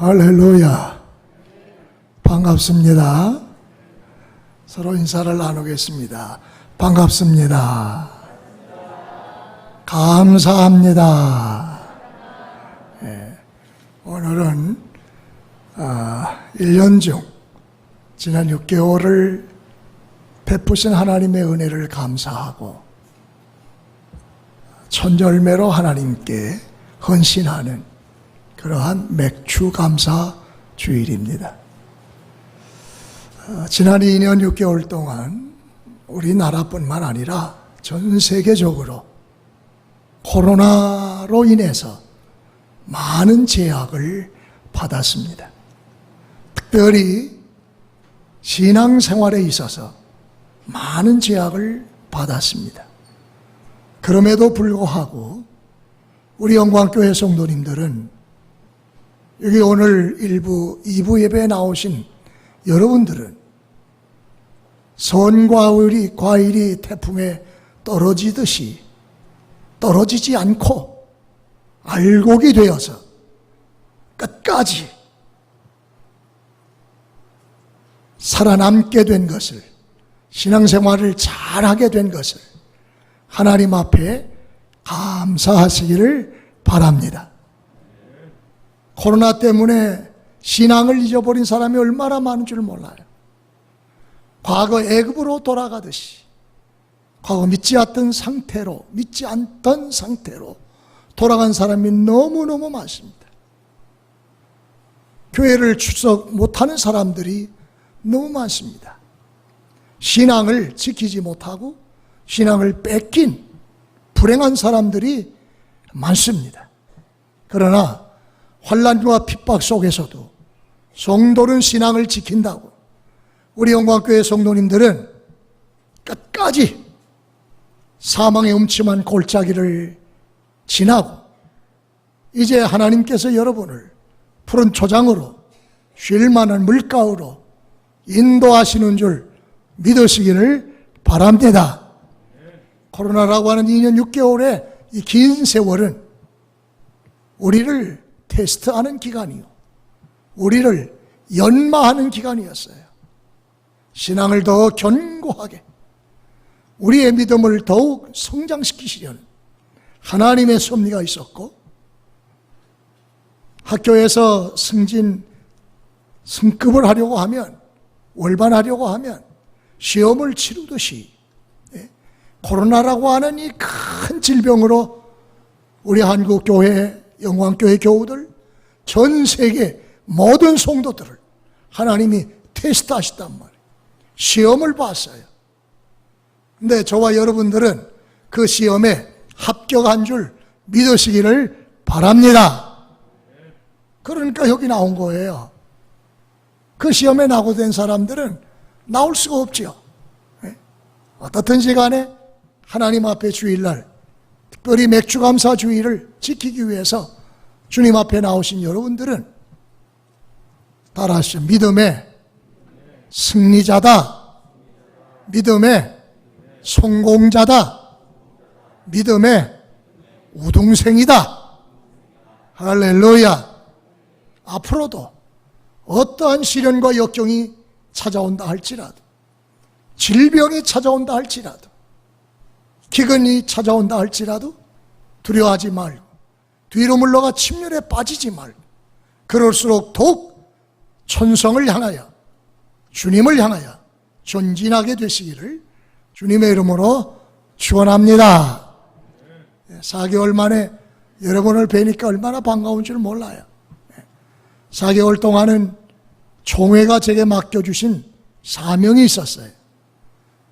할렐루야. 반갑습니다. 서로 인사를 나누겠습니다. 반갑습니다. 감사합니다. 오늘은 1년 중 지난 6개월을 베푸신 하나님의 은혜를 감사하고 천절매로 하나님께 헌신하는 그러한 맥주 감사 주일입니다. 지난 2년 6개월 동안 우리나라뿐만 아니라 전 세계적으로 코로나로 인해서 많은 제약을 받았습니다. 특별히 신앙생활에 있어서 많은 제약을 받았습니다. 그럼에도 불구하고 우리 영광교회 성도님들은 여기 오늘 2부 예배에 나오신 여러분들은 과일이 태풍에 떨어지듯이 떨어지지 않고 알곡이 되어서 끝까지 살아남게 된 것을, 신앙생활을 잘하게 된 것을 하나님 앞에 감사하시기를 바랍니다. 코로나 때문에 신앙을 잊어버린 사람이 얼마나 많은 줄 몰라요. 과거 애굽으로 돌아가듯이 과거 믿지 않던 상태로 돌아간 사람이 너무너무 많습니다. 교회를 출석 못하는 사람들이 너무 많습니다. 신앙을 지키지 못하고 신앙을 뺏긴 불행한 사람들이 많습니다. 그러나 환난과 핍박 속에서도 성도는 신앙을 지킨다고 우리 영광교회 성도님들은 끝까지 사망의 음침한 골짜기를 지나고 이제 하나님께서 여러분을 푸른 초장으로 쉴 만한 물가로 인도하시는 줄 믿으시기를 바랍니다. 코로나라고 하는 2년 6개월의 이 긴 세월은 우리를 테스트하는 기간이요, 우리를 연마하는 기간이었어요. 신앙을 더 견고하게, 우리의 믿음을 더욱 성장시키시려는 하나님의 섭리가 있었고, 학교에서 승급을 하려고 하면, 월반하려고 하면 시험을 치르듯이 코로나라고 하는 이 큰 질병으로 우리 한국교회, 영광교회 교우들, 전 세계 모든 성도들을 하나님이 테스트하셨단 말이에요. 시험을 봤어요. 근데 저와 여러분들은 그 시험에 합격한 줄 믿으시기를 바랍니다. 그러니까 여기 나온 거예요. 그 시험에 낙오된 사람들은 나올 수가 없죠. 어떻든지 간에 하나님 앞에 주일날, 특별히 맥주감사 주일을 지키기 위해서 주님 앞에 나오신 여러분들은 따라하시죠. 믿음의 승리자다. 믿음의 성공자다. 믿음의 우등생이다. 할렐루야. 앞으로도 어떠한 시련과 역경이 찾아온다 할지라도, 질병이 찾아온다 할지라도, 기근이 찾아온다 할지라도 두려워하지 말고, 뒤로 물러가 침륜에 빠지지 말고, 그럴수록 더욱 천성을 향하여, 주님을 향하여 전진하게 되시기를 주님의 이름으로 축원합니다. 4개월 만에 여러분을 뵈니까 얼마나 반가운 줄 몰라요. 4개월 동안은 총회가 제게 맡겨주신 사명이 있었어요.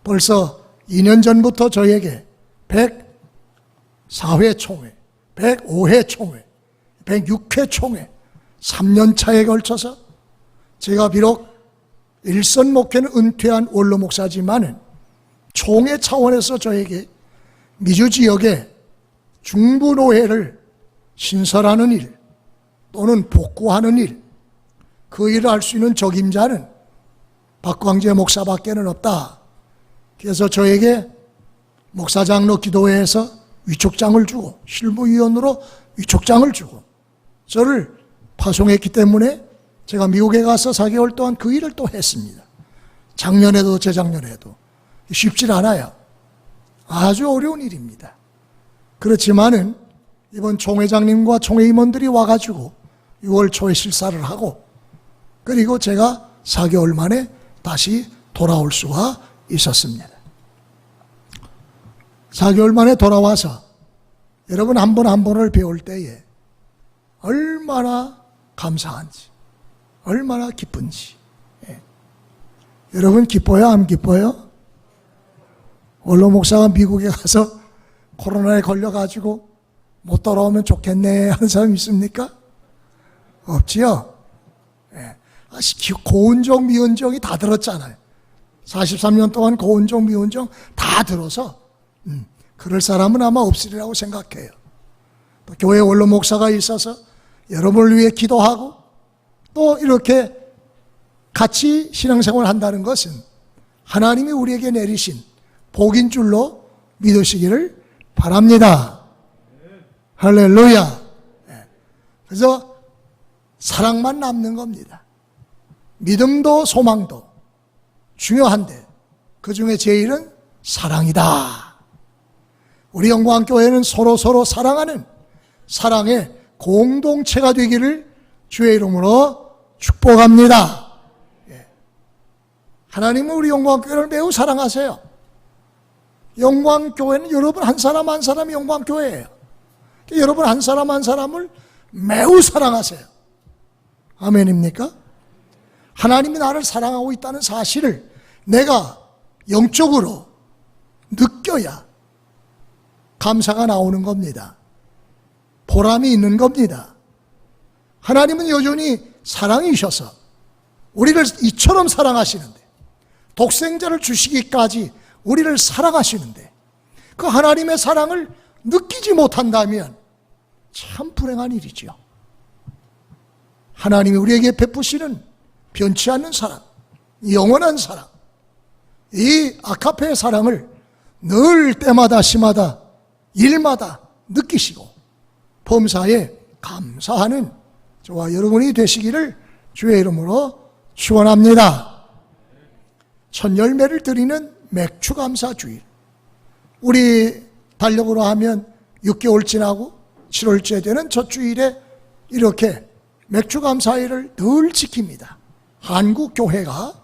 벌써 2년 전부터 저에게 104회 총회, 105회 총회, 106회 총회, 3년 차에 걸쳐서 제가 비록 일선 목회는 은퇴한 원로 목사지만은 총회 차원에서 저에게 미주 지역의 중부노회를 신설하는 일 또는 복구하는 일, 그 일을 할 수 있는 적임자는 박광재 목사밖에는 없다. 그래서 저에게 목사장로 기도회에서 위촉장을 주고 실무위원으로 위촉장을 주고 저를 파송했기 때문에 제가 미국에 가서 4개월 동안 그 일을 또 했습니다. 작년에도 재작년에도. 쉽지 않아요. 아주 어려운 일입니다. 그렇지만은 이번 총회장님과 총회 임원들이 와가지고 6월 초에 실사를 하고, 그리고 제가 4개월 만에 다시 돌아올 수가 있었습니다. 4개월 만에 돌아와서 여러분 한 번 한 번을 배울 때에 얼마나 감사한지, 얼마나 기쁜지. 여러분 기뻐요? 안 기뻐요? 원로 목사가 미국에 가서 코로나에 걸려가지고 못 돌아오면 좋겠네 하는 사람 있습니까? 없지요? 고은정, 미은정이 다 들었잖아요. 43년 동안 고은정, 미은정 다 들어서 그럴 사람은 아마 없으리라고 생각해요. 또 교회 원로 목사가 있어서 여러분을 위해 기도하고 또 이렇게 같이 신앙생활을 한다는 것은 하나님이 우리에게 내리신 복인 줄로 믿으시기를 바랍니다. 할렐루야. 그래서 사랑만 남는 겁니다. 믿음도 소망도 중요한데 그 중에 제일은 사랑이다. 우리 영광교회는 서로 사랑하는 사랑의 공동체가 되기를 주의 이름으로 축복합니다. 하나님은 우리 영광교회를 매우 사랑하세요. 영광교회는 여러분 한 사람 한 사람이 영광교회예요. 여러분 한 사람 한 사람을 매우 사랑하세요. 아멘입니까? 하나님이 나를 사랑하고 있다는 사실을 내가 영적으로 느껴야 감사가 나오는 겁니다. 보람이 있는 겁니다. 하나님은 여전히 사랑이셔서 우리를 이처럼 사랑하시는데, 독생자를 주시기까지 우리를 사랑하시는데, 그 하나님의 사랑을 느끼지 못한다면 참 불행한 일이죠. 하나님이 우리에게 베푸시는 변치 않는 사랑, 영원한 사랑, 이 아카페의 사랑을 늘 때마다 시마다 일마다 느끼시고 범사에 감사하는 저와 여러분이 되시기를 주의 이름으로 축원합니다. 첫 열매를 드리는 맥주감사주일, 우리 달력으로 하면 6개월 지나고 7월째 되는 첫 주일에 이렇게 맥주감사일을 늘 지킵니다. 한국 교회가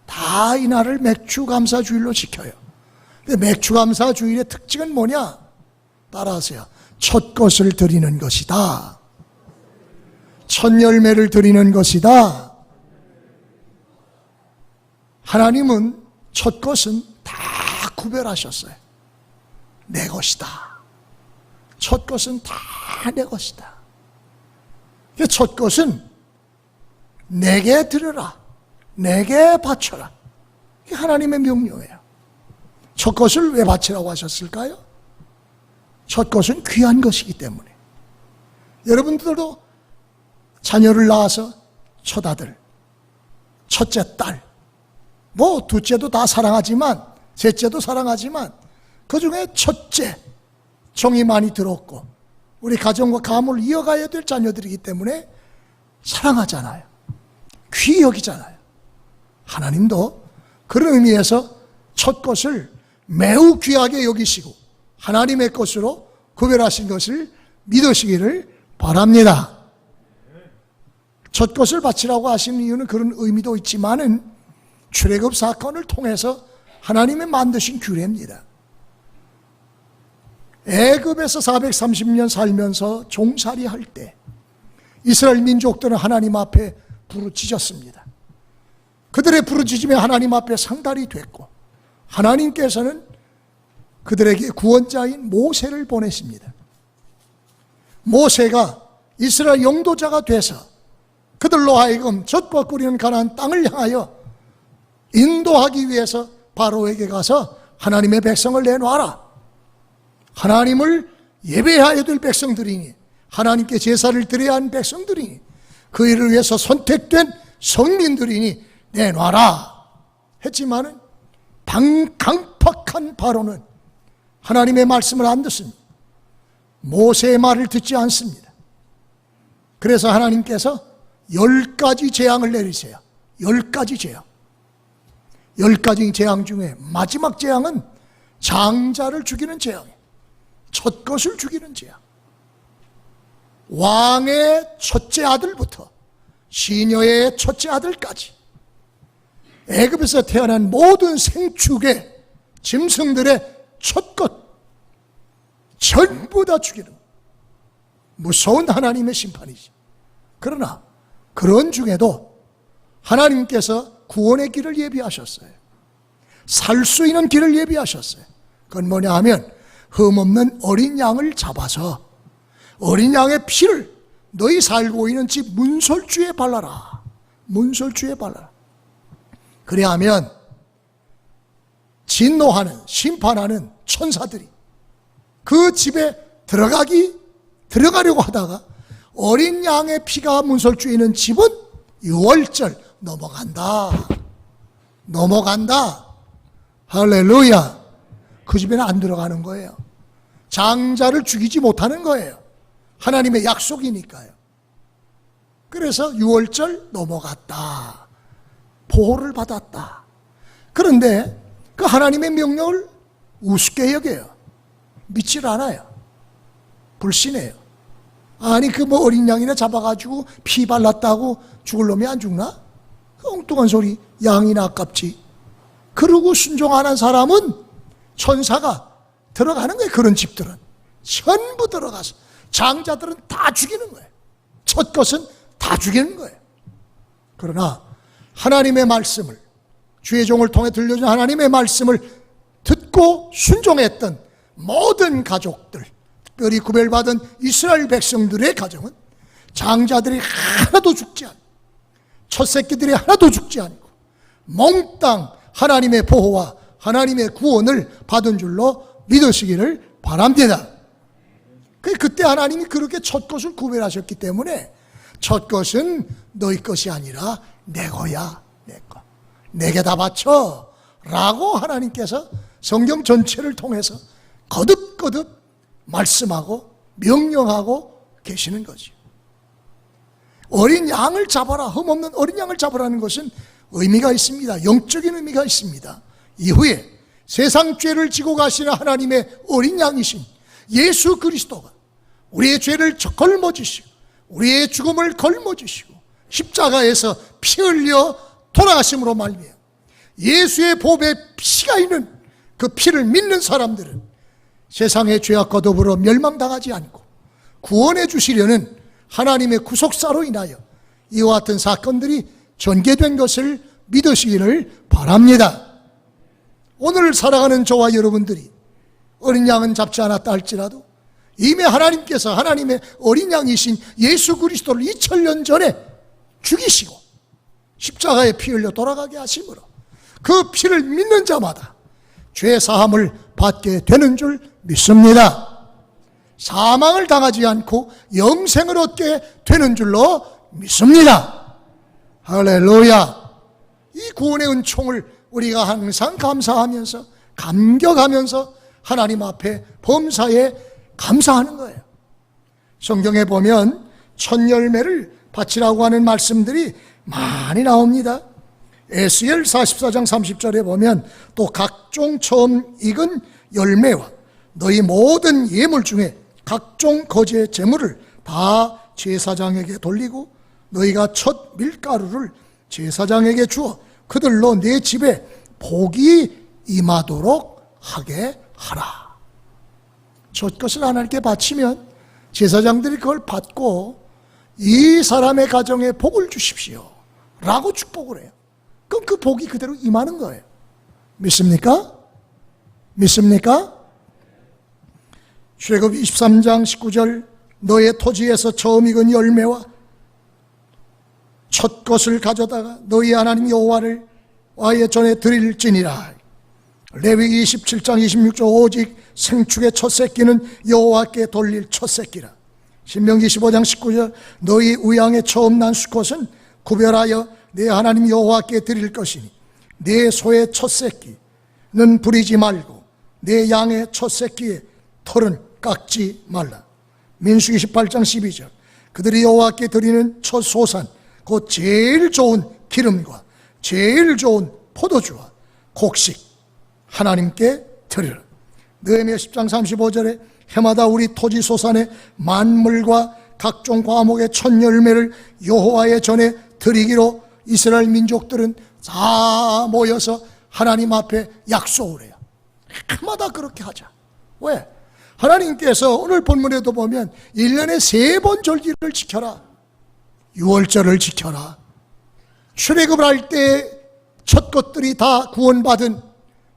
다 이날을 맥주감사주일로 지켜요. 근데 맥주감사주일의 특징은 뭐냐? 따라하세요. 첫 것을 드리는 것이다. 첫 열매를 드리는 것이다. 하나님은 첫 것은 다 구별하셨어요. 내 것이다. 첫 것은 다 내 것이다. 첫 것은 내게 드려라. 내게 바쳐라. 이게 하나님의 명령이에요. 첫 것을 왜 바치라고 하셨을까요? 첫 것은 귀한 것이기 때문에. 여러분들도 자녀를 낳아서 첫 아들, 첫째 딸, 뭐 둘째도 다 사랑하지만, 셋째도 사랑하지만 그 중에 첫째 정이 많이 들었고 우리 가정과 가문을 이어가야 될 자녀들이기 때문에 사랑하잖아요. 귀히 여기잖아요. 하나님도 그런 의미에서 첫 것을 매우 귀하게 여기시고 하나님의 것으로 구별하신 것을 믿으시기를 바랍니다. 첫 것을 바치라고 하시는 이유는 그런 의미도 있지만은 출애굽 사건을 통해서 하나님이 만드신 규례입니다. 애굽에서 430년 살면서 종살이 할 때 이스라엘 민족들은 하나님 앞에 부르짖었습니다. 그들의 부르짖음이 하나님 앞에 상달이 됐고 하나님께서는 그들에게 구원자인 모세를 보내십니다. 모세가 이스라엘 영도자가 돼서 그들로 하여금 젖과 꿀이는 가나안 땅을 향하여 인도하기 위해서 바로에게 가서 하나님의 백성을 내놔라. 하나님을 예배해야 될 백성들이니, 하나님께 제사를 드려야 하는 백성들이니, 그 일을 위해서 선택된 성민들이니 내놔라 했지만은 강팍한 바로는 하나님의 말씀을 안 듣습니다. 모세의 말을 듣지 않습니다. 그래서 하나님께서 10가지 재앙을 내리세요. 10가지 재앙. 10가지 재앙 중에 마지막 재앙은 장자를 죽이는 재앙이에요. 첫 것을 죽이는 재앙. 왕의 첫째 아들부터 시녀의 첫째 아들까지 애굽에서 태어난 모든 생축의 짐승들의 첫 것 전부 다 죽이는 무서운 하나님의 심판이지. 그러나 그런 중에도 하나님께서 구원의 길을 예비하셨어요. 살 수 있는 길을 예비하셨어요. 그건 뭐냐 하면 흠없는 어린 양을 잡아서 어린 양의 피를 너희 살고 있는 집 문설주에 발라라. 문설주에 발라라. 그래야 하면 진노하는, 심판하는 천사들이 그 집에 들어가려고 하다가 어린 양의 피가 문설주에 있는 집은 유월절 넘어간다. 할렐루야. 그 집에는 안 들어가는 거예요. 장자를 죽이지 못하는 거예요. 하나님의 약속이니까요. 그래서 유월절 넘어갔다. 보호를 받았다. 그런데 그 하나님의 명령을 우습게 여겨요. 믿질 않아요. 불신해요. 아니 그 뭐 어린 양이나 잡아가지고 피 발랐다고 죽을 놈이 안 죽나? 엉뚱한 소리. 양이나 아깝지. 그러고 순종 안 한 사람은 천사가 들어가는 거예요. 그런 집들은 전부 들어가서 장자들은 다 죽이는 거예요. 첫 것은 다 죽이는 거예요. 그러나 하나님의 말씀을, 주의 종을 통해 들려준 하나님의 말씀을 듣고 순종했던 모든 가족들, 특별히 구별받은 이스라엘 백성들의 가정은 장자들이 하나도 죽지 않고 첫 새끼들이 하나도 죽지 않고 몽땅 하나님의 보호와 하나님의 구원을 받은 줄로 믿으시기를 바랍니다. 그때 하나님이 그렇게 첫 것을 구별하셨기 때문에 첫 것은 너희 것이 아니라 내 거야. 내 거. 내게 다 바쳐 라고 하나님께서 성경 전체를 통해서 거듭거듭 말씀하고 명령하고 계시는 거죠. 어린 양을 잡아라, 흠없는 어린 양을 잡으라는 것은 의미가 있습니다. 영적인 의미가 있습니다. 이후에 세상 죄를 지고 가시는 하나님의 어린 양이신 예수 그리스도가 우리의 죄를 걸머지시고 우리의 죽음을 걸머지시고 십자가에서 피 흘려 돌아가심으로 말미암아 예수의 보배에 피가 있는 그 피를 믿는 사람들은 세상의 죄악과 더불어 멸망당하지 않고 구원해 주시려는 하나님의 구속사로 인하여 이와 같은 사건들이 전개된 것을 믿으시기를 바랍니다. 오늘 살아가는 저와 여러분들이 어린 양은 잡지 않았다 할지라도 이미 하나님께서 하나님의 어린 양이신 예수 그리스도를 2000년 전에 죽이시고 십자가에 피 흘려 돌아가게 하심으로 그 피를 믿는 자마다 죄 사함을 받게 되는 줄 믿습니다. 사망을 당하지 않고 영생을 얻게 되는 줄로 믿습니다. 할렐루야. 이 구원의 은총을 우리가 항상 감사하면서 감격하면서 하나님 앞에 범사에 감사하는 거예요. 성경에 보면 첫 열매를 바치라고 하는 말씀들이 많이 나옵니다. 에스겔 44장 30절에 보면 또 각종 처음 익은 열매와 너희 모든 예물 중에 각종 거제 제물을 다 제사장에게 돌리고 너희가 첫 밀가루를 제사장에게 주어 그들로 내 집에 복이 임하도록 하게 하라. 첫 것을 하나님께 바치면 제사장들이 그걸 받고 이 사람의 가정에 복을 주십시오 라고 축복을 해요. 그럼 그 복이 그대로 임하는 거예요. 믿습니까? 믿습니까? 출애굽 23장 19절 너의 토지에서 처음 익은 열매와 첫 것을 가져다가 너희 하나님 여호와를 와의 전에 드릴지니라. 레위기 27장 26절 오직 생축의 첫 새끼는 여호와께 돌릴 첫 새끼라. 신명기 15장 19절 너희 우양의 처음 난 수컷은 구별하여 내 하나님 여호와께 드릴 것이니 내 소의 첫 새끼는 부리지 말고 내 양의 첫 새끼의 털은 깎지 말라. 민수기 18장 12절 그들이 여호와께 드리는 첫 소산, 곧 제일 좋은 기름과 제일 좋은 포도주와 곡식 하나님께 드리라. 느헤미야 10장 35절에 해마다 우리 토지 소산의 만물과 각종 과목의 첫 열매를 여호와의 전에 드리기로 이스라엘 민족들은 다 모여서 하나님 앞에 약속을 해요. 해마다 그렇게 하자. 왜? 하나님께서 오늘 본문에도 보면 1년에 3번 절기를 지켜라. 6월절을 지켜라. 출애굽을 할 때 첫 것들이 다 구원받은,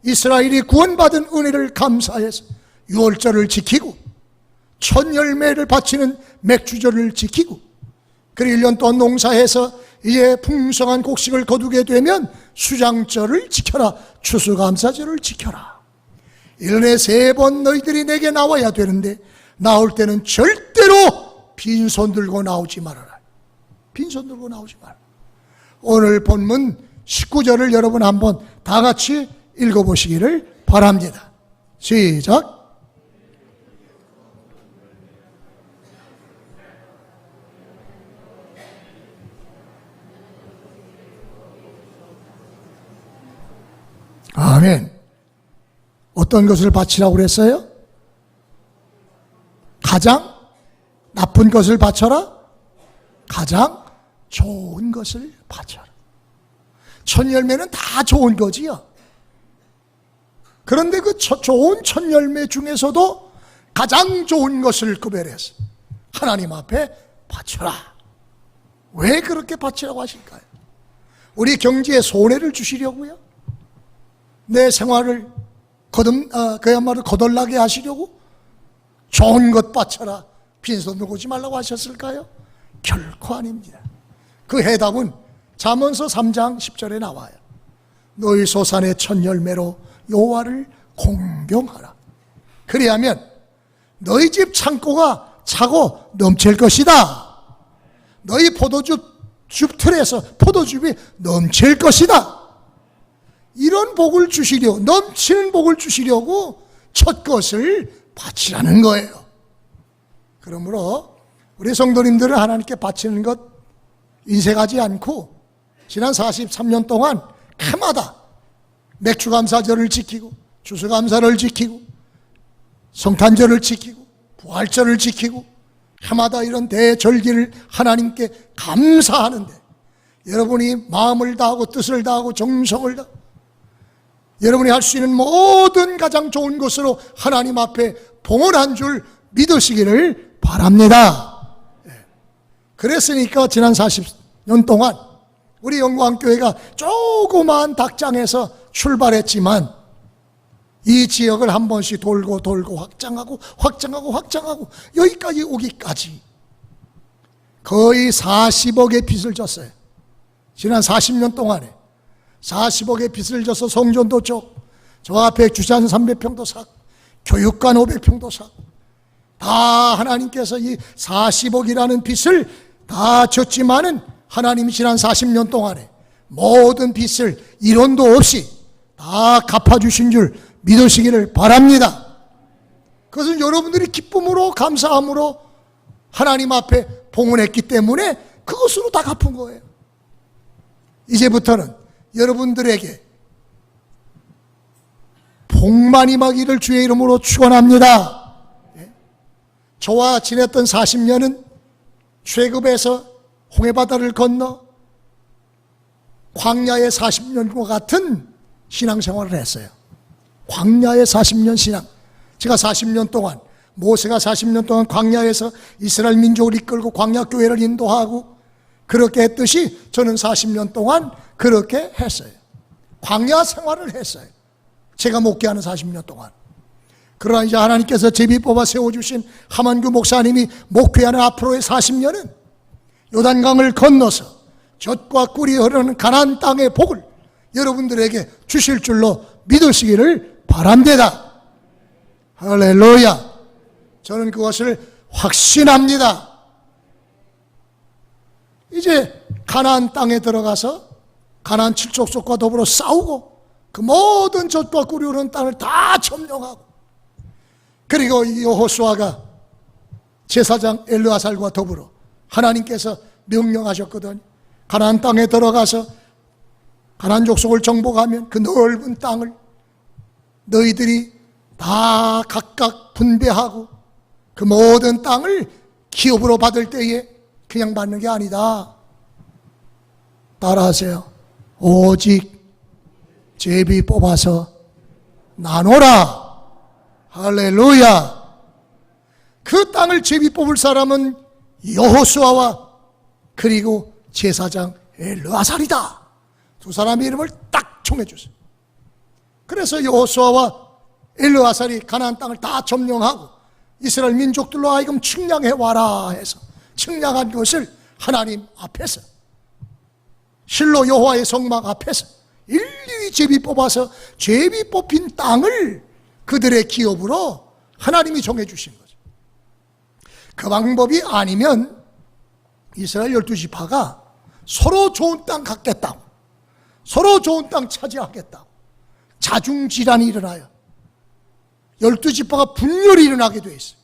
이스라엘이 구원받은 은혜를 감사해서 6월절을 지키고, 첫 열매를 바치는 맥주절을 지키고, 그리고 1년 동안 농사해서 이제 풍성한 곡식을 거두게 되면 수장절을 지켜라. 추수감사절을 지켜라. 1년에 3번 너희들이 내게 나와야 되는데 나올 때는 절대로 빈손 들고 나오지 말아라. 빈손 들고 나오지 말아라. 오늘 본문 19절을 여러분 한번 다 같이 읽어보시기를 바랍니다. 시작. 아멘. 어떤 것을 바치라고 그랬어요? 가장 나쁜 것을 바쳐라? 가장 좋은 것을 바쳐라. 첫 열매는 다 좋은 거지요. 그런데 그 좋은 첫 열매 중에서도 가장 좋은 것을 구별해서 하나님 앞에 바쳐라. 왜 그렇게 바치라고 하실까요? 우리 경제에 손해를 주시려고요? 내 생활을 그야말로 거덜나게 하시려고? 좋은 것 바쳐라, 빈손 들고 오지 말라고 하셨을까요? 결코 아닙니다. 그 해답은 잠언서 3장 10절에 나와요. 너희 소산의 첫 열매로 여호와를 공경하라. 그리하면 너희 집 창고가 차고 넘칠 것이다. 너희 포도주 틀에서 포도즙이 넘칠 것이다. 이런 복을 주시려고, 넘치는 복을 주시려고 첫 것을 바치라는 거예요. 그러므로 우리 성도님들은 하나님께 바치는 것 인색하지 않고 지난 43년 동안 해마다 맥주감사절을 지키고 추수감사를 지키고 성탄절을 지키고 부활절을 지키고 해마다 이런 대절기를 하나님께 감사하는데, 여러분이 마음을 다하고 뜻을 다하고 정성을 다하고 여러분이 할 수 있는 모든 가장 좋은 것으로 하나님 앞에 봉헌한 줄 믿으시기를 바랍니다. 그랬으니까 지난 40년 동안 우리 영광교회가 조그마한 닭장에서 출발했지만 이 지역을 한 번씩 돌고 확장하고 여기까지 오기까지 거의 40억의 빚을 졌어요. 지난 40년 동안에 40억의 빚을 져서 성전도 저 앞에 주차장 300평도 사고 교육관 500평도 사고 다 하나님께서 이 40억이라는 빚을 다 졌지만은 하나님이 지난 40년 동안에 모든 빚을 이론도 없이 다 갚아주신 줄 믿으시기를 바랍니다. 그것은 여러분들이 기쁨으로 감사함으로 하나님 앞에 봉헌했기 때문에 그것으로 다 갚은 거예요. 이제부터는 여러분들에게 복만 임하기를 주의 이름으로 축원합니다. 저와 지냈던 40년은 출애굽에서 홍해바다를 건너 광야의 40년과 같은 신앙생활을 했어요. 광야의 40년 신앙. 제가 40년 동안, 모세가 40년 동안 광야에서 이스라엘 민족을 이끌고 광야교회를 인도하고 그렇게 했듯이 저는 40년 동안 그렇게 했어요. 광야 생활을 했어요. 제가 목회하는 40년 동안. 그러나 이제 하나님께서 제비 뽑아 세워주신 하만규 목사님이 목회하는 앞으로의 40년은 요단강을 건너서 젖과 꿀이 흐르는 가나안 땅의 복을 여러분들에게 주실 줄로 믿으시기를 바랍니다. 할렐루야. 저는 그것을 확신합니다. 이제 가나안 땅에 들어가서 가나안 칠족속과 더불어 싸우고 그 모든 젖과 꿀이 흐르는 땅을 다 점령하고, 그리고 여호수아가 제사장 엘르아살과 더불어 하나님께서 명령하셨거든요. 가나안 땅에 들어가서 가나안 족속을 정복하면 그 넓은 땅을 너희들이 다 각각 분배하고 그 모든 땅을 기업으로 받을 때에 그냥 받는 게 아니다. 따라하세요. 오직 제비 뽑아서 나눠라. 할렐루야. 그 땅을 제비 뽑을 사람은 여호수아와 그리고 제사장 엘르아살이다. 두 사람의 이름을 딱 정해주세요. 그래서 여호수아와 엘르아살이 가나안 땅을 다 점령하고 이스라엘 민족들로 하여금 측량해 와라 해서 측량한 것을 하나님 앞에서 실로 여호와의 성막 앞에서 일일이 제비 뽑아서 제비 뽑힌 땅을 그들의 기업으로 하나님이 정해주신 거죠. 그 방법이 아니면 이스라엘 12지파가 서로 좋은 땅 갖겠다고, 서로 좋은 땅 차지하겠다고 자중질환이 일어나요. 12지파가 분열이 일어나게 돼 있어요.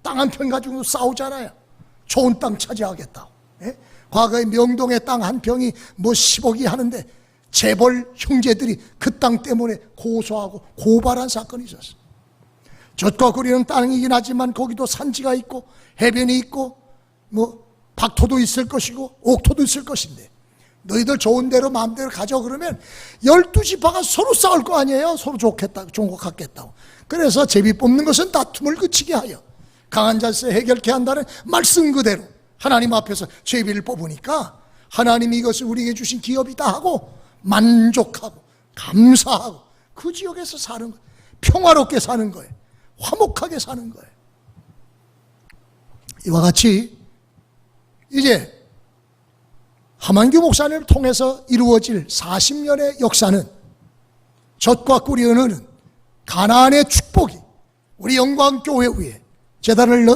땅 한 평 가지고 싸우잖아요. 좋은 땅 차지하겠다고. 예? 과거에 명동의 땅 한 평이 뭐 10억이 하는데 재벌 형제들이 그 땅 때문에 고소하고 고발한 사건이 있었어요. 젖과 꿀이는 땅이긴 하지만 거기도 산지가 있고 해변이 있고 뭐 박토도 있을 것이고 옥토도 있을 것인데 너희들 좋은 대로 마음대로 가져 그러면 12지파가 서로 싸울 거 아니에요. 서로 좋겠다고, 좋은 것 같겠다고. 그래서 제비 뽑는 것은 다툼을 그치게 하여 강한 자세 해결케 한다는 말씀 그대로 하나님 앞에서 제비를 뽑으니까 하나님이 이것을 우리에게 주신 기업이다 하고 만족하고 감사하고 그 지역에서 사는 거예요. 평화롭게 사는 거예요. 화목하게 사는 거예요. 이와 같이 이제 하만규 목사님을 통해서 이루어질 40년의 역사는 젖과 꿀이 흐르는 가나안의 축복이 우리 영광교회 위에 제단을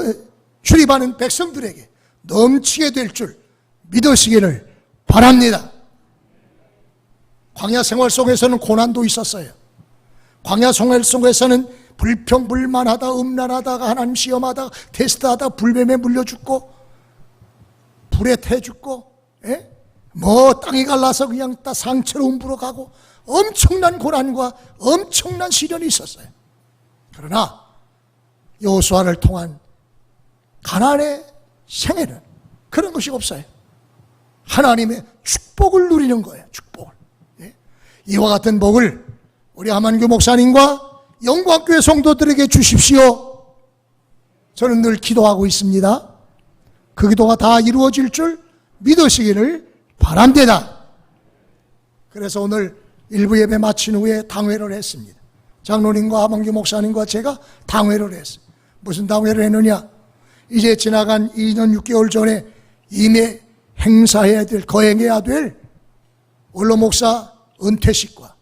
출입하는 백성들에게 넘치게 될 줄 믿으시기를 바랍니다. 광야 생활 속에서는 고난도 있었어요. 광야 생활 속에서는 불평불만하다, 음란하다가 하나님 시험하다가 테스트하다 불뱀에 물려 죽고 불에 태 죽고, 뭐 땅이 갈라서 그냥 다 상처로 움부러 가고 엄청난 고난과 엄청난 시련이 있었어요. 그러나 여호수아를 통한 가나안의 생애는 그런 것이 없어요. 하나님의 축복을 누리는 거예요. 축복을. 이와 같은 복을 우리 하만규 목사님과 영광교회 성도들에게 주십시오. 저는 늘 기도하고 있습니다. 그 기도가 다 이루어질 줄 믿으시기를 바랍니다. 그래서 오늘 일부 예배 마친 후에 당회를 했습니다. 장로님과 하만규 목사님과 제가 당회를 했어요. 무슨 당회를 했느냐? 이제 지나간 2년 6개월 전에 이미 행사해야 될, 거행해야 될 원로 목사 은퇴식과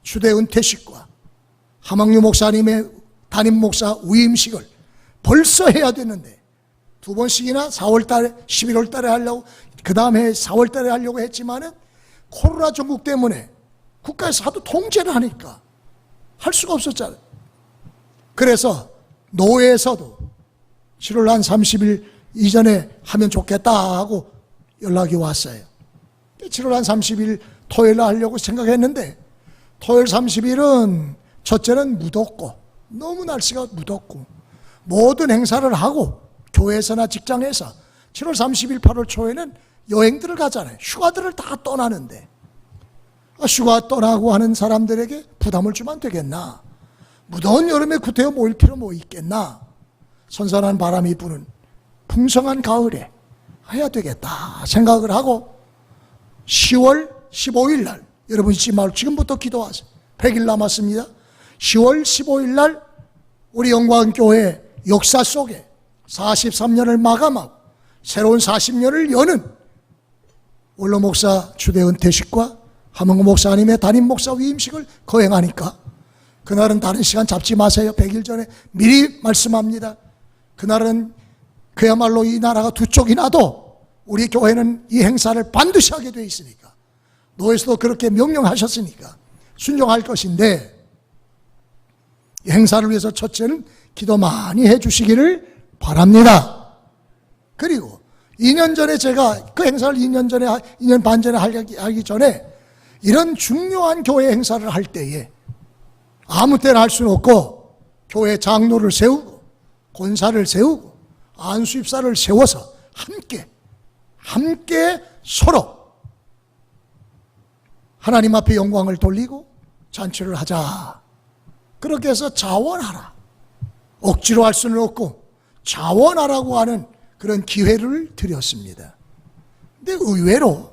추대 은퇴식과 하만규 목사님의 담임 목사 위임식을 벌써 해야 되는데 두 번씩이나 4월 달에 11월 달에 하려고 그 다음에 4월 달에 하려고 했지만은 코로나 전국 때문에 국가에서 하도 통제를 하니까 할 수가 없었잖아요. 그래서 노회에서도 7월 한 30일 이전에 하면 좋겠다 하고 연락이 왔어요. 7월 한 30일 토요일에 하려고 생각했는데 토요일 30일은 첫째는 무덥고 너무 날씨가 무덥고 모든 행사를 하고 교회에서나 직장에서 7월 30일 8월 초에는 여행들을 가잖아요. 휴가들을 다 떠나는데 휴가 떠나고 하는 사람들에게 부담을 주면 되겠나? 무더운 여름에 구태여 모일 필요 뭐 있겠나? 선선한 바람이 부는 풍성한 가을에 해야 되겠다 생각을 하고 10월 15일 날 여러분 잊지 말고 지금부터 기도하세요. 100일 남았습니다. 10월 15일 날 우리 영광교회 역사 속에 43년을 마감하고 새로운 40년을 여는 원로 목사 추대 은퇴식과 하만규 목사님의 담임 목사 위임식을 거행하니까 그날은 다른 시간 잡지 마세요. 100일 전에 미리 말씀합니다. 그날은 그야말로 이 나라가 두 쪽이 나도 우리 교회는 이 행사를 반드시 하게 되어 있으니까 노회에서도 그렇게 명령하셨으니까 순종할 것인데 이 행사를 위해서 첫째는 기도 많이 해 주시기를 바랍니다. 그리고 2년 전에 제가 그 행사를 2년 반 전에 하기 전에 이런 중요한 교회 행사를 할 때에 아무 때나 할 수는 없고 교회 장로를 세우고 권사를 세우고 안수입사를 세워서 함께 서로 하나님 앞에 영광을 돌리고 잔치를 하자. 그렇게 해서 자원하라. 억지로 할 수는 없고 자원하라고 하는 그런 기회를 드렸습니다. 근데 의외로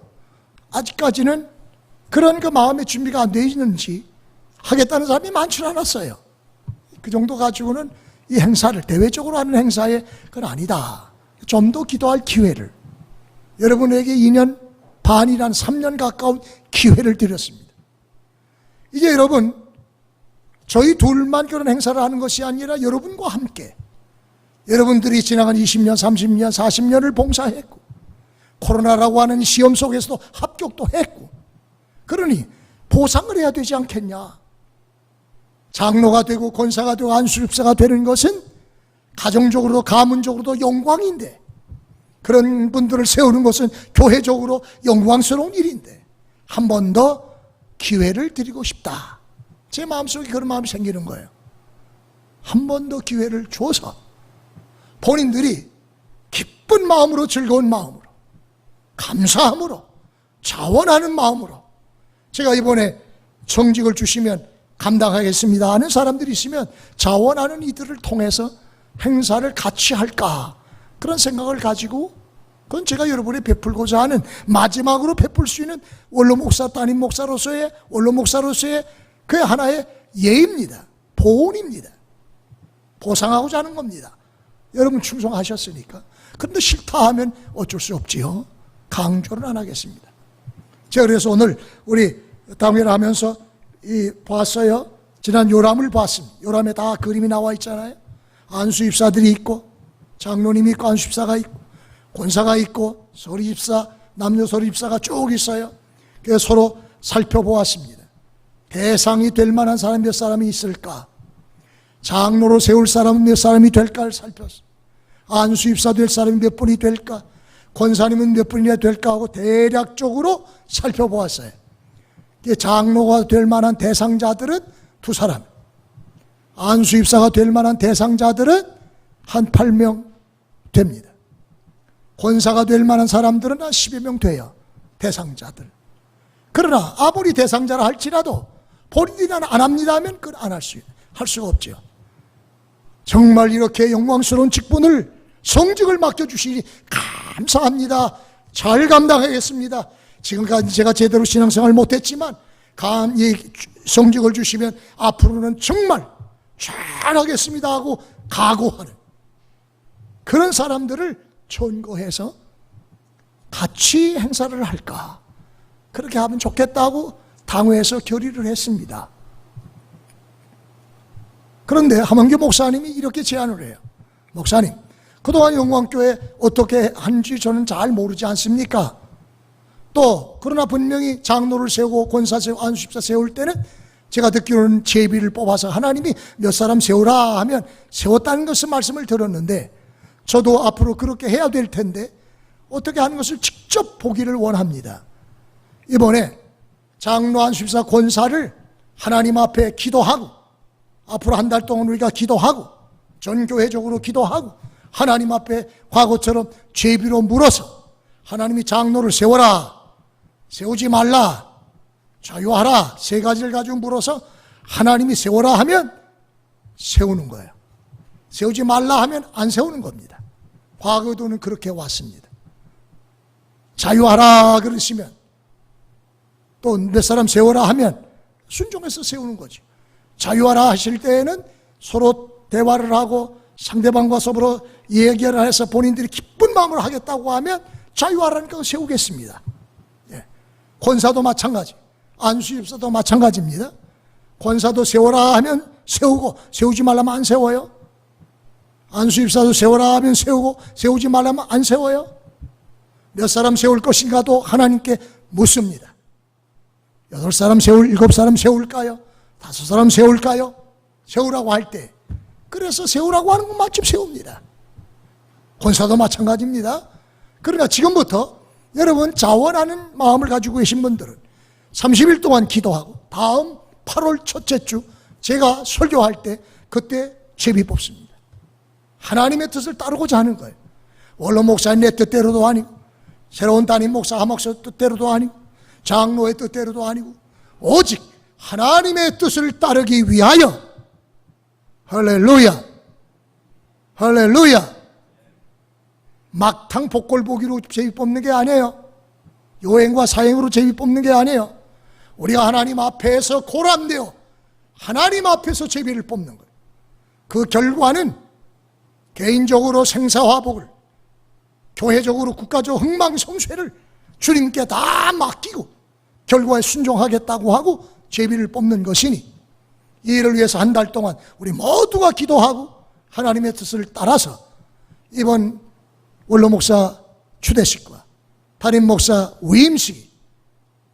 아직까지는 그런 그 마음의 준비가 안 되어 있는지 하겠다는 사람이 많지는 않았어요. 그 정도 가지고는 이 행사를 대외적으로 하는 행사에 그건 아니다. 좀 더 기도할 기회를 여러분에게 2년 반이란 3년 가까운 기회를 드렸습니다. 이제 여러분 저희 둘만 그런 행사를 하는 것이 아니라 여러분과 함께 여러분들이 지나간 20년, 30년, 40년을 봉사했고 코로나라고 하는 시험 속에서도 합격도 했고 그러니 보상을 해야 되지 않겠냐. 장로가 되고 권사가 되고 안수집사가 되는 것은 가정적으로도 가문적으로도 영광인데 그런 분들을 세우는 것은 교회적으로 영광스러운 일인데 한 번 더 기회를 드리고 싶다. 제 마음속에 그런 마음이 생기는 거예요. 한 번 더 기회를 줘서 본인들이 기쁜 마음으로 즐거운 마음으로 감사함으로 자원하는 마음으로 제가 이번에 청직을 주시면 감당하겠습니다 하는 사람들이 있으면 자원하는 이들을 통해서 행사를 같이 할까 그런 생각을 가지고 그건 제가 여러분에 베풀고자 하는 마지막으로 베풀 수 있는 원로 목사 담임 목사로서의 원로 목사로서의 그 하나의 예입니다. 보온입니다. 보상하고자 하는 겁니다. 여러분 충성하셨으니까. 그런데 싫다 하면 어쩔 수 없지요. 강조는 안 하겠습니다. 제가 그래서 오늘 우리 당회를 하면서 봤어요. 지난 요람을 봤습니다. 요람에 다 그림이 나와 있잖아요. 안수입사들이 있고 장로님이 있고 안수입사가 있고 권사가 있고 서리입사 남녀 서리입사가 쭉 있어요. 그래서 서로 살펴보았습니다. 대상이 될 만한 사람 몇 사람이 있을까? 장로로 세울 사람은 몇 사람이 될까를 살폈어요. 안수입사 될 사람이 몇 분이 될까? 권사님은 몇 분이나 될까 하고 대략적으로 살펴보았어요. 장로가 될 만한 대상자들은 2사람, 안수입사가 될 만한 대상자들은 한 8명 됩니다. 권사가 될 만한 사람들은 한 10여 명 돼요. 대상자들. 그러나 아무리 대상자라 할지라도 본인이 안 합니다 하면 그건 안 할 수가 없죠. 정말 이렇게 영광스러운 직분을 성직을 맡겨주시니 감사합니다. 잘 감당하겠습니다. 지금까지 제가 제대로 신앙생활 못했지만 이 성직을 주시면 앞으로는 정말 잘하겠습니다 하고 각오하는 그런 사람들을 전거해서 같이 행사를 할까 그렇게 하면 좋겠다고 당회에서 결의를 했습니다. 그런데 함원교 목사님이 이렇게 제안을 해요. 목사님, 그동안 영광교회 어떻게 하는지 저는 잘 모르지 않습니까? 또 그러나 분명히 장로를 세우고 권사 세우고 안수집사 세울 때는 제가 듣기로는 제비를 뽑아서 하나님이 몇 사람 세우라 하면 세웠다는 것을 말씀을 들었는데 저도 앞으로 그렇게 해야 될 텐데 어떻게 하는 것을 직접 보기를 원합니다. 이번에 장로 안수집사 권사를 하나님 앞에 기도하고 앞으로 한 달 동안 우리가 기도하고 전교회적으로 기도하고 하나님 앞에 과거처럼 제비로 물어서 하나님이 장로를 세워라, 세우지 말라, 자유하라 3가지를 가지고 물어서 하나님이 세워라 하면 세우는 거예요. 세우지 말라 하면 안 세우는 겁니다. 과거도는 그렇게 왔습니다. 자유하라 그러시면 또 몇 사람 세워라 하면 순종해서 세우는 거죠. 자유하라 하실 때에는 서로 대화를 하고 상대방과 서로 얘기를 해서 본인들이 기쁜 마음으로 하겠다고 하면 자유하라니까 세우겠습니다. 예. 권사도 마찬가지, 안수집사도 마찬가지입니다. 권사도 세워라 하면 세우고 세우지 말라면 안 세워요. 안수집사도 세워라 하면 세우고 세우지 말라면 안 세워요. 몇 사람 세울 것인가도 하나님께 묻습니다. 8사람 세울, 7사람 세울까요? 5사람 세울까요? 세우라고 할 때 그래서 세우라고 하는 건 마침 세웁니다. 권사도 마찬가지입니다. 그러니까 지금부터 여러분 자원하는 마음을 가지고 계신 분들은 30일 동안 기도하고 다음 8월 첫째 주 제가 설교할 때 그때 제비 뽑습니다. 하나님의 뜻을 따르고자 하는 거예요. 원로 목사님 내 뜻대로도 아니고, 새로운 담임 목사 하목사 뜻대로도 아니고, 장로의 뜻대로도 아니고, 오직 하나님의 뜻을 따르기 위하여, 할렐루야, 할렐루야, 막탕 복골보기로 제비 뽑는 게 아니에요. 요행과 사행으로 제비 뽑는 게 아니에요. 우리가 하나님 앞에서 고람되어 하나님 앞에서 제비를 뽑는 거예요. 그 결과는 개인적으로 생사화복을, 교회적으로 국가적 흥망성쇠를 주님께 다 맡기고 결과에 순종하겠다고 하고 제비를 뽑는 것이니, 이 일을 위해서 한 달 동안 우리 모두가 기도하고 하나님의 뜻을 따라서 이번 원로 목사 추대식과 담임 목사 위임식이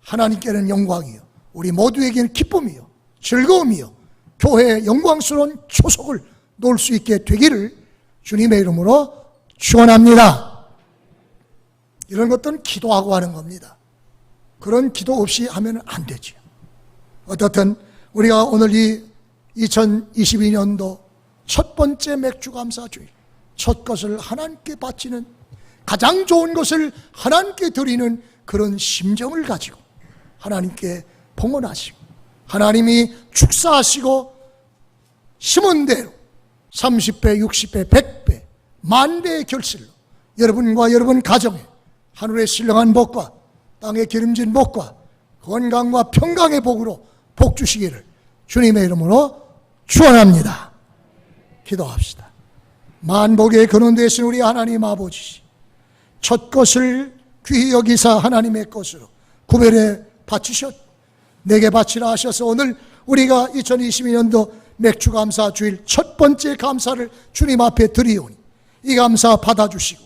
하나님께는 영광이요, 우리 모두에게는 기쁨이요, 즐거움이요, 교회의 영광스러운 초석을 놓을 수 있게 되기를 주님의 이름으로 축원합니다. 이런 것들은 기도하고 하는 겁니다. 그런 기도 없이 하면 안 되죠. 어떻든 우리가 오늘 이 2022년도 첫 번째 맥주감사주일, 첫 것을 하나님께 바치는, 가장 좋은 것을 하나님께 드리는 그런 심정을 가지고 하나님께 봉헌하시고, 하나님이 축사하시고 심은 대로 30배, 60배, 100배, 만배의 결실로 여러분과 여러분 가정에 하늘의 신령한 복과 땅의 기름진 복과 건강과 평강의 복으로 복 주시기를 주님의 이름으로 축원합니다. 기도합시다. 만복의 근원 되신 우리 하나님 아버지, 첫 것을 귀히 여기사 하나님의 것으로 구별해 바치셨, 내게 바치라 하셔서 오늘 우리가 2022년도 맥주감사 주일 첫 번째 감사를 주님 앞에 드리오니 이 감사 받아주시고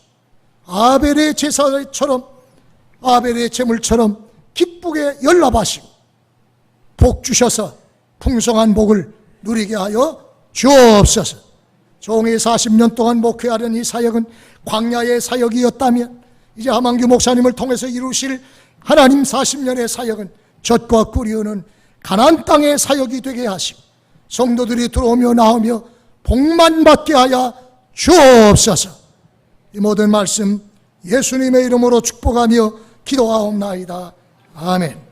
아벨의 제사처럼, 아벨의 제물처럼 기쁘게 연락하시고 복 주셔서 풍성한 복을 누리게 하여 주옵소서. 종이 40년 동안 목회하던 이 사역은 광야의 사역이었다면 이제 하만규 목사님을 통해서 이루실 하나님 40년의 사역은 젖과 꿀이 흐르는 가나안 땅의 사역이 되게 하시고 성도들이 들어오며 나오며 복만 받게 하여 주옵소서. 이 모든 말씀 예수님의 이름으로 축복하며 기도하옵나이다. 아멘.